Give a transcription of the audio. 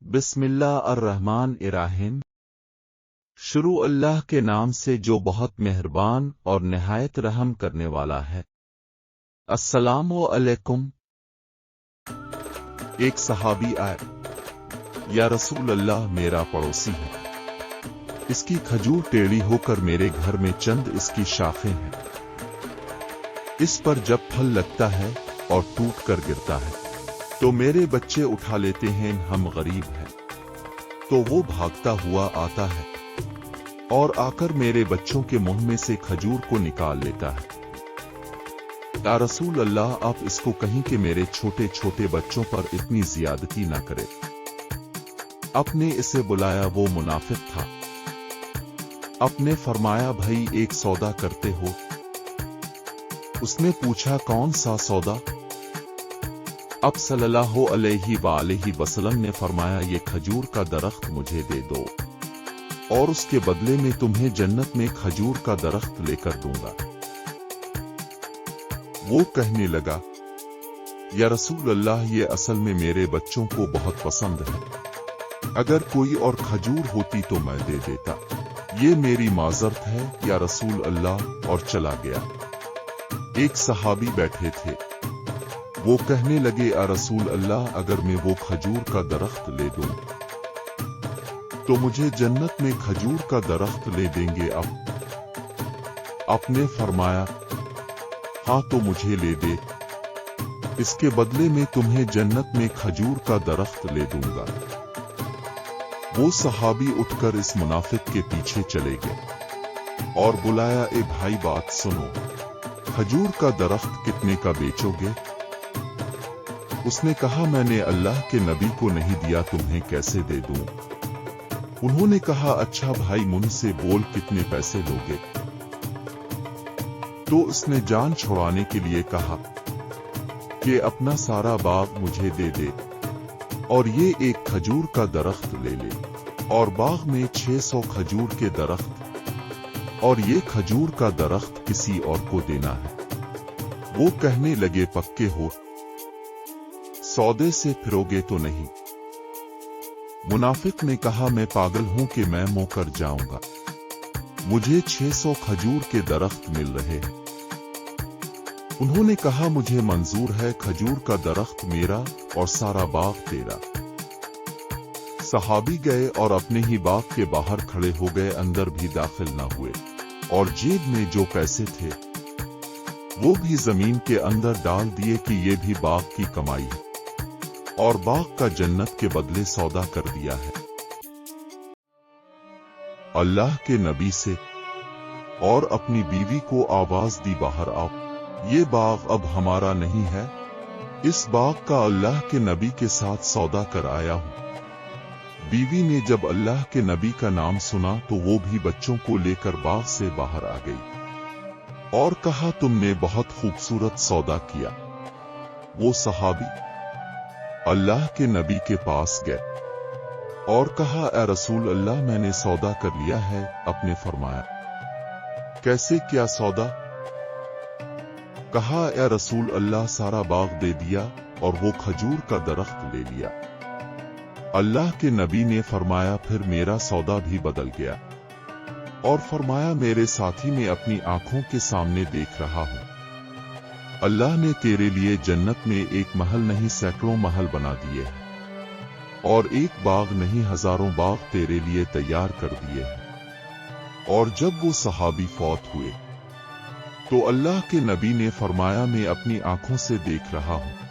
बिस्मिल्लाह अर्रहमान इर्रहीम। शुरू अल्लाह के नाम से जो बहुत मेहरबान और निहायत रहम करने वाला है। अस्सलामु अलैकुम। एक सहाबी आए, या रसूल अल्लाह मेरा पड़ोसी है, इसकी खजूर टेढ़ी होकर मेरे घर में चंद इसकी शाखें हैं, इस पर जब फल लगता है और टूट कर गिरता है तो मेरे बच्चे उठा लेते हैं, हम गरीब हैं। तो वो भागता हुआ आता है और आकर मेरे बच्चों के मुंह में से खजूर को निकाल लेता है। या रसूल अल्लाह, आप इसको कहीं कि मेरे छोटे छोटे बच्चों पर इतनी ज्यादती ना करे। आपने इसे बुलाया, वो मुनाफिक था। आपने फरमाया, भाई एक सौदा करते हो? उसने पूछा, कौन सा सौदा? अब सल्लल्लाहु अलैहि वसल्लम ने फरमाया, ये खजूर का दरख्त मुझे दे दो और उसके बदले में तुम्हें जन्नत में खजूर का दरख्त लेकर दूंगा। वो कहने लगा, या रसूल अल्लाह, ये असल में मेरे बच्चों को बहुत पसंद है, अगर कोई और खजूर होती तो मैं दे देता, ये मेरी माजरत है या रसूल अल्लाह, और चला गया। एक सहाबी बैठे थे, वो कहने लगे, आ रसूल अल्लाह, अगर मैं वो खजूर का दरख्त ले दूं तो मुझे जन्नत में खजूर का दरख्त ले देंगे आपने फरमाया, हाँ तो मुझे ले दे, इसके बदले में तुम्हें जन्नत में खजूर का दरख्त ले दूंगा। वो सहाबी उठकर इस मुनाफिक के पीछे चले गए और बुलाया, ए भाई बात सुनो, खजूर का दरख्त कितने का बेचोगे? उसने कहा, मैंने अल्लाह के नबी को नहीं दिया, तुम्हें कैसे दे दूं? उन्होंने कहा, अच्छा भाई मुझसे बोल, कितने पैसे लोगे? तो उसने जान छुड़ाने के लिए कहा कि अपना सारा बाग मुझे दे दे और ये एक खजूर का दरख्त ले ले, और बाग में 600 खजूर के दरख्त, और ये खजूर का दरख्त किसी और को देना है। वो कहने लगे, पक्के हो? सौदे से फिरोगे तो नहीं? मुनाफिक ने कहा, मैं पागल हूं कि मैं मुकर जाऊंगा, मुझे 600 खजूर के दरख्त मिल रहे हैं। उन्होंने कहा, मुझे मंजूर है, खजूर का दरख्त मेरा और सारा बाग तेरा। सहाबी गए और अपने ही बाग के बाहर खड़े हो गए, अंदर भी दाखिल न हुए, और जेब में जो पैसे थे वो भी जमीन के अंदर डाल दिए कि ये भी बाग की कमाई है, और बाग का जन्नत के बदले सौदा कर दिया है। अल्लाह के नबी से और अपनी बीवी को आवाज दी, बाहर आओ, ये बाग अब हमारा नहीं है, इस बाग का अल्लाह के नबी के साथ सौदा कर आया हूं। बीवी ने जब अल्लाह के नबी का नाम सुना तो वो भी बच्चों को लेकर बाग से बाहर आ गई और कहा, तुमने बहुत खूबसूरत सौदा किया। वो सहाबी अल्लाह के नबी के पास गए और कहा, ए रसूल अल्लाह, मैंने सौदा कर लिया है। आपने फरमाया, कैसे, क्या सौदा? कहा, ए रसूल अल्लाह, सारा बाग दे दिया और वो खजूर का दरख्त ले लिया। अल्लाह के नबी ने फरमाया, फिर मेरा सौदा भी बदल गया, और फरमाया, मेरे साथी में अपनी आंखों के सामने देख रहा हूं, अल्लाह ने तेरे लिए जन्नत में एक महल नहीं सैकड़ों महल बना दिए हैं, और एक बाग नहीं हजारों बाग तेरे लिए तैयार कर दिए हैं। और जब वो सहाबी फौत हुए तो अल्लाह के नबी ने फरमाया, मैं अपनी आंखों से देख रहा हूं